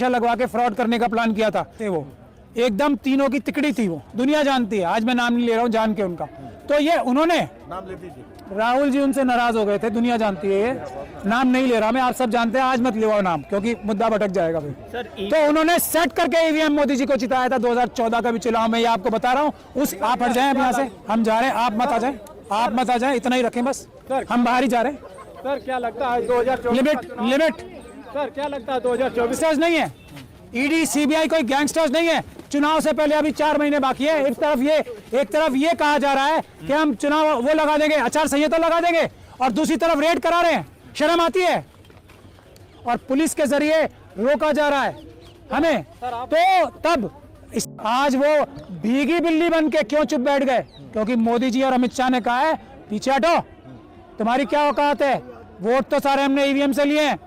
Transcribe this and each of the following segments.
लगवा के फ्रॉड करने का प्लान किया था वो एकदम तीनों की तिकड़ी थी। वो दुनिया जानती है, आज मैं नाम नहीं ले रहा हूँ जान के उनका। तो ये उन्होंने नाम ले दीजिए। राहुल जी उनसे नाराज हो गए थे, दुनिया जानती है। ये नाम नहीं ले रहा मैं, आप सब जानते हैं, आज मत लिवाओ नाम क्योंकि मुद्दा भटक जाएगा फिर। तो उन्होंने सेट करके ईवीएम मोदी जी को जिताया था 2014 का भी चुनाव में, ये आपको बता रहा हूँ। उस आप हट जाए यहाँ से, हम जा रहे हैं, आप मत आ जाए, आप मत आ जाए, इतना ही रखें बस, हम बाहर ही जा रहे हैं। सर क्या लगता है 2024 लिमिट सर क्या लगता है 2024 नहीं है, ईडी सीबीआई कोई गैंगस्टर्स नहीं है। चुनाव से पहले अभी 4 महीने बाकी है। एक तरफ ये कहा जा रहा है कि हम चुनाव वो लगा देंगे, आचार संहिता लगा देंगे, और दूसरी तरफ रेड करा रहे हैं। शर्म आती है। और पुलिस के जरिए रोका जा रहा है हमें। तो तब आज वो भीगी बिल्ली बन के क्यों चुप बैठ गए? क्योंकि मोदी जी और अमित शाह ने कहा है पीछे हटो, तुम्हारी क्या औकात है, वोट तो सारे हमने ईवीएम से लिए हैं,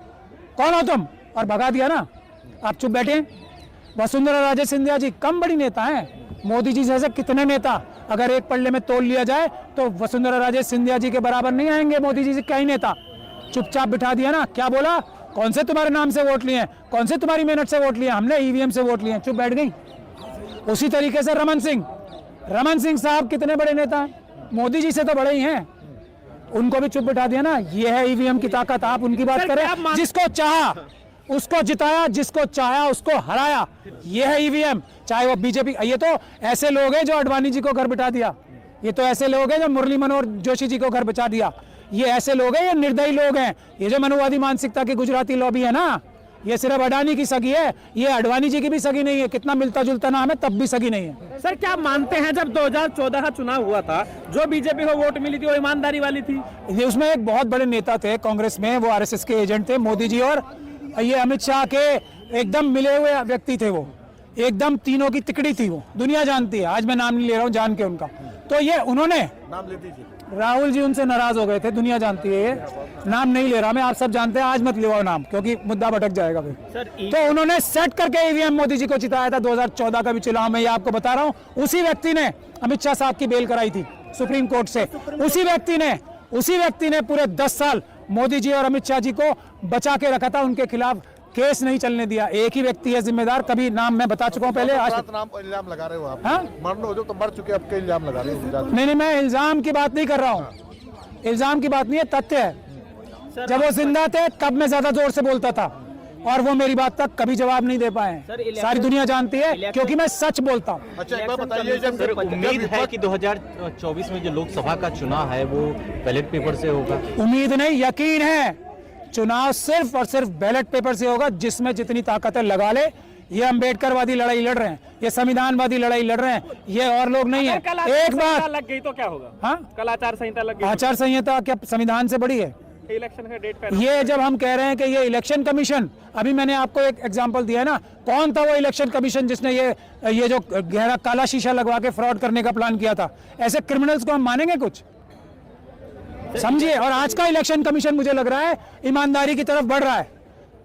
कौन हो तुम, और भगा दिया ना। आप चुप बैठे। वसुंधरा राजे सिंधिया जी कम बड़ी नेता हैं, मोदी जी जैसे कितने नेता अगर एक पल्ले में तोल लिया जाए तो वसुंधरा राजे सिंधिया जी के बराबर नहीं आएंगे मोदी जी से कई नेता। चुपचाप बिठा दिया ना। क्या बोला? कौन से तुम्हारे नाम से वोट लिए, कौन से तुम्हारी मेहनत से वोट लिए, हमने ईवीएम से वोट लिए, चुप बैठ गई। उसी तरीके से रमन सिंह साहब कितने बड़े नेता हैं, मोदी जी से तो बड़े ही हैं, उनको भी चुप बिठा दिया ना। ये है ईवीएम की ताकत। आप उनकी बात करें, जिसको चाहा उसको जिताया, जिसको चाहा उसको हराया, ये है ईवीएम। चाहे वो बीजेपी, ये तो ऐसे लोग हैं जो अडवाणी जी को घर बिठा दिया, ये तो ऐसे लोग हैं जो मुरली मनोहर जोशी जी को घर बिठा दिया, ये ऐसे लोग हैं, ये निर्दयी लोग हैं। ये जो मनुवादी मानसिकता की गुजराती लॉबी है ना, ये सिर्फ अडानी की सगी है, ये अडवाणी जी की भी सगी नहीं है। कितना मिलता जुलता नाम है, तब भी सगी नहीं है। सर क्या मानते हैं जब 2014 का चुनाव हुआ था, जो बीजेपी को वोट मिली थी वो ईमानदारी वाली थी? ये उसमें एक बहुत बड़े नेता थे कांग्रेस में, वो आरएसएस के एजेंट थे, मोदी जी और ये अमित शाह के एकदम मिले हुए व्यक्ति थे। वो एकदम तीनों की तिकड़ी थी। वो दुनिया जानती है, आज मैं नाम नहीं ले रहा हूँ जान के उनका। तो ये उन्होंने नाम ले दीजिए। राहुल जी उनसे नाराज हो गए थे, दुनिया जानती है। ये नाम नहीं ले रहा मैं, आप सब जानते हैं, आज मत लिवाओ नाम क्योंकि मुद्दा भटक जाएगा फिर। तो उन्होंने सेट करके ईवीएम मोदी जी को जिताया था 2014 का भी चुनाव में, ये आपको बता रहा हूँ। उसी व्यक्ति ने अमित शाह साहब की बेल कराई थी सुप्रीम कोर्ट से। उसी व्यक्ति ने पूरे 10 साल मोदी जी और अमित शाह जी को बचा के रखा था, उनके खिलाफ केस नहीं चलने दिया। एक ही व्यक्ति है जिम्मेदार, कभी नाम मैं बता चुका हूँ पहले। आज नाम इल्जाम लगा रहे हो आप। हाँ? मरने हो जो तो मर चुके, अब के इल्जाम लगा रहे हो। नहीं, मैं इल्जाम की बात नहीं कर रहा हूँ, इल्जाम की बात नहीं है, तथ्य है। जब वो जिंदा थे तब मैं ज्यादा जोर से बोलता था और वो मेरी बात तक कभी जवाब नहीं दे पाए। सारी दुनिया जानती है क्योंकि मैं सच बोलता हूँ। अच्छा एक बात बताइए, जब उम्मीद है कि 2024 में जो लोकसभा का चुनाव है वो बैलेट पेपर से होगा? उम्मीद नहीं, यकीन है। चुनाव सिर्फ और सिर्फ बैलेट पेपर से होगा, जिसमें जितनी ताकत है लगा ले। ये अम्बेडकरवादी लड़ाई लड़ रहे हैं, ये संविधानवादी लड़ाई लड़ रहे हैं, ये और लोग नहीं है। एक बात लग गई तो क्या होगा? हाँ, कल आचार संहिता लग गई। आचार संहिता क्या संविधान से बड़ी है? इलेक्शन का डेट ये जब हम कह रहे हैं कि ये इलेक्शन कमीशन, अभी मैंने आपको एक एग्जांपल दिया है ना, कौन था वो इलेक्शन कमीशन जिसने ये जो गहरा काला शीशा लगवा के फ्रॉड करने का प्लान किया था? ऐसे क्रिमिनल्स को हम मानेंगे कुछ? समझिए। और आज का इलेक्शन कमीशन मुझे लग रहा है ईमानदारी की तरफ बढ़ रहा है।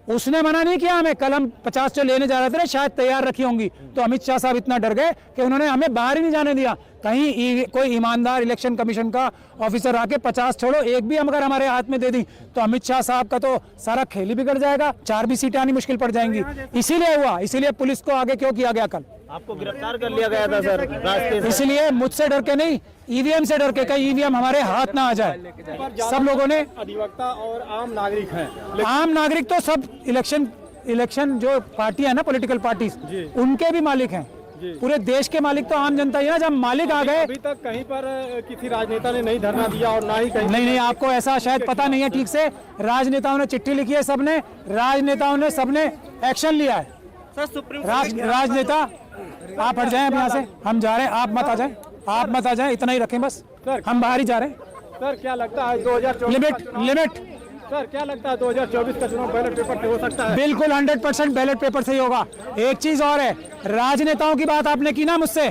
उसने मना नहीं किया हमें, कल हम 50 जो लेने जा रहे थे ना, शायद तैयार रखी होंगी, तो अमित शाह साहब इतना डर गए कि उन्होंने हमें बाहर ही नहीं जाने दिया। कहीं कोई ईमानदार इलेक्शन कमीशन का ऑफिसर आके 50 छोड़ो एक भी अगर हमारे हाथ में दे दी तो अमित शाह साहब का तो सारा खेल ही बिगड़ जाएगा, 4 भी सीटें आनी मुश्किल पड़ जाएंगी। इसीलिए हुआ, इसीलिए पुलिस को आगे क्यों किया गया कल? आपको गिरफ्तार कर लिया गया था सर रास्ते से। इसलिए मुझसे डर के नहीं, ईवीएम से डर के, कहीं ईवीएम हमारे हाथ ना आ जाए। सब लोगों ने, अधिवक्ता और आम नागरिक हैं। आम नागरिक तो सब इलेक्शन जो पार्टी है ना, पॉलिटिकल पार्टीज, उनके भी मालिक हैं। पूरे देश के मालिक तो आम जनता ही है ना। जब मालिक आ गए, अभी तक कहीं पर किसी राजनेता ने नहीं धरना दिया और ना ही कहीं। नहीं, आपको ऐसा शायद पता नहीं है ठीक से। राजनेताओं ने चिट्ठी लिखी है, सबने एक्शन लिया है। सर सुप्रीम राजनेता, आप हट जाए अब यहाँ से, हम जा रहे हैं, आप मत आ जाए, इतना ही रखें बस, हम बाहर ही जा रहे हैं। सर क्या लगता है 2024 लिमिट सर क्या लगता है 2024 का चुनाव बैलेट पेपर से हो सकता है? बिल्कुल 100% बैलेट पेपर से ही होगा। एक चीज और है, राजनेताओं की बात आपने की ना मुझसे,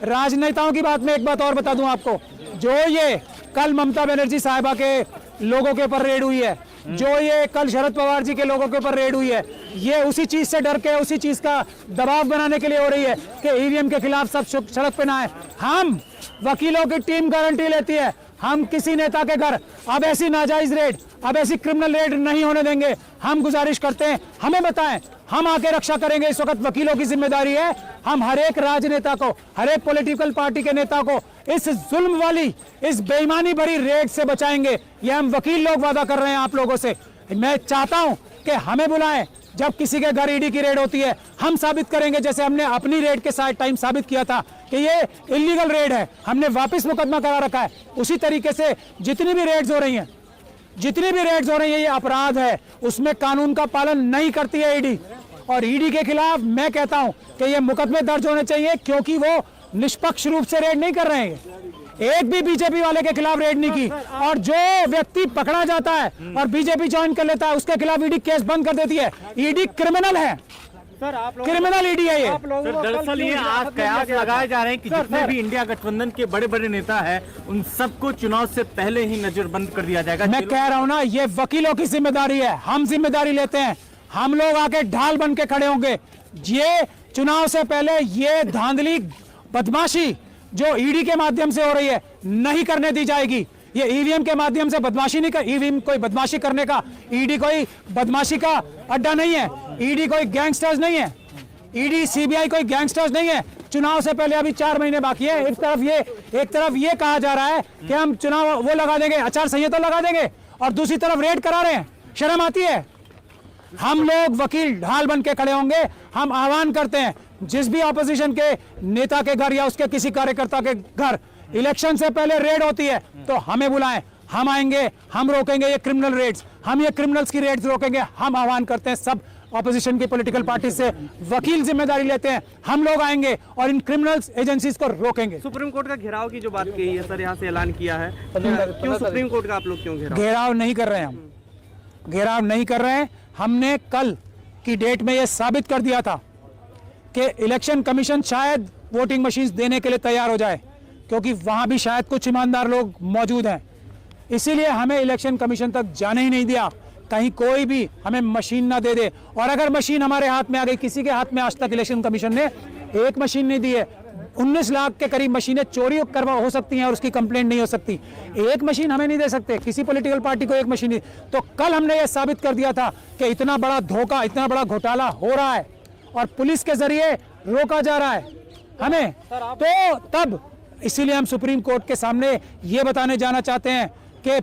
राजनेताओं की बात में एक बात और बता दूं आपको। जो ये कल ममता बनर्जी साहिबा के लोगों के ऊपर रेड हुई है, जो ये कल शरद पवार जी के लोगों के ऊपर रेड हुई है, ये उसी चीज से डर के, उसी चीज का दबाव बनाने के लिए हो रही है कि ईवीएम के खिलाफ सब सड़क पे ना आए। हम वकीलों की टीम गारंटी लेती है, हम किसी नेता के घर अब ऐसी नाजायज रेड, अब ऐसी क्रिमिनल रेड नहीं होने देंगे। हम गुजारिश करते हैं, हमें बताएं, हम आके रक्षा करेंगे। इस वक्त वकीलों की जिम्मेदारी है, हम हर एक राजनेता को, हर एक पॉलिटिकल पार्टी के नेता को इस जुल्म वाली, इस बेईमानी भरी रेड से बचाएंगे। ये हम वकील लोग वादा कर रहे हैं आप लोगों से। मैं चाहता हूं कि हमें बुलाएं जब किसी के घर ईडी की रेड होती है। हम साबित करेंगे, जैसे हमने अपनी रेड के साथ टाइम साबित किया था कि ये इलीगल रेड है, हमने वापस मुकदमा करा रखा है। उसी तरीके से जितनी भी रेड्स हो रही हैं, ये अपराध है, उसमें कानून का पालन नहीं करती है ईडी। और ईडी के खिलाफ मैं कहता हूं कि ये मुकदमे दर्ज होने चाहिए, क्योंकि वो निष्पक्ष रूप से रेड नहीं कर रहे हैं। एक भी बीजेपी वाले के खिलाफ रेड नहीं की, और जो व्यक्ति पकड़ा जाता है और बीजेपी ज्वाइन कर लेता है उसके खिलाफ ईडी केस बंद कर देती है। ईडी क्रिमिनल है सर, आप लोग क्रिमिनल ईडी है ये। सर, दरअसल ये आज कयास लगाए जा रहे हैं कि जितने भी इंडिया गठबंधन के बड़े बड़े नेता हैं उन सबको चुनाव से पहले ही नजरबंद कर दिया जाएगा। मैं कह रहा हूं ना, ये वकीलों की जिम्मेदारी है, हम जिम्मेदारी लेते हैं। हम लोग आके ढाल बन के खड़े होंगे। ये चुनाव से पहले ये धांधली बदमाशी जो ईडी के माध्यम से हो रही है नहीं करने दी जाएगी। ये ईवीएम के माध्यम से बदमाशी नहीं कर, ईवीएम कोई बदमाशी करने का, ईडी कोई बदमाशी का अड्डा नहीं है, ईडी कोई गैंगस्टर्स नहीं है, ईडी सीबीआई कोई गैंगस्टर्स नहीं है। चुनाव से पहले अभी 4 महीने बाकी है। एक तरफ ये कहा जा रहा है कि हम चुनाव वो लगा देंगे, आचार संहिता लगा देंगे, और दूसरी तरफ रेड करा रहे हैं। शर्म आती है? हम लोग वकील ढाल बन के खड़े होंगे। हम आह्वान करते हैं, जिस भी ऑपोजिशन के नेता के घर या उसके किसी कार्यकर्ता के घर इलेक्शन से पहले रेड होती है तो हमें बुलाएं, हम आएंगे, हम रोकेंगे ये क्रिमिनल रेड्स, हम ये क्रिमिनल्स की रेड्स रोकेंगे। हम आह्वान करते हैं सब ऑपोजिशन की पॉलिटिकल पार्टी से, वकील जिम्मेदारी लेते हैं, हम लोग आएंगे और इन क्रिमिनल्स एजेंसीज को रोकेंगे। सुप्रीम कोर्ट का घेराव की जो बात कही है सर, यहाँ से ऐलान किया है, क्यों सुप्रीम कोर्ट का आप लोग क्यों घेराव नहीं कर रहे हैं? हम घेराव नहीं कर रहे हैं। हमने कल की डेट में यह साबित कर दिया था कि इलेक्शन कमीशन शायद वोटिंग मशीन्स देने के लिए तैयार हो जाए, क्योंकि वहां भी शायद कुछ ईमानदार लोग मौजूद हैं। इसीलिए हमें इलेक्शन कमीशन तक जाने ही नहीं दिया, कहीं कोई भी हमें मशीन ना दे दे। और अगर मशीन हमारे हाथ में आ गई, किसी के हाथ में आज तक इलेक्शन कमीशन ने एक मशीन नहीं दी है। 19 लाख के करीब मशीनें चोरी हो सकती हैं और उसकी कंप्लेंट नहीं हो सकती। एक मशीन हमें नहीं दे सकते, किसी पॉलिटिकल पार्टी को एक मशीन नहीं। तो कल हमने ये साबित कर दिया था कि इतना बड़ा धोखा, इतना बड़ा घोटाला हो रहा है और पुलिस के जरिए रोका जा रहा है हमें। तो तब इसीलिए हम सुप्रीम कोर्ट के सामने ये बताने जाना चाहते हैं कि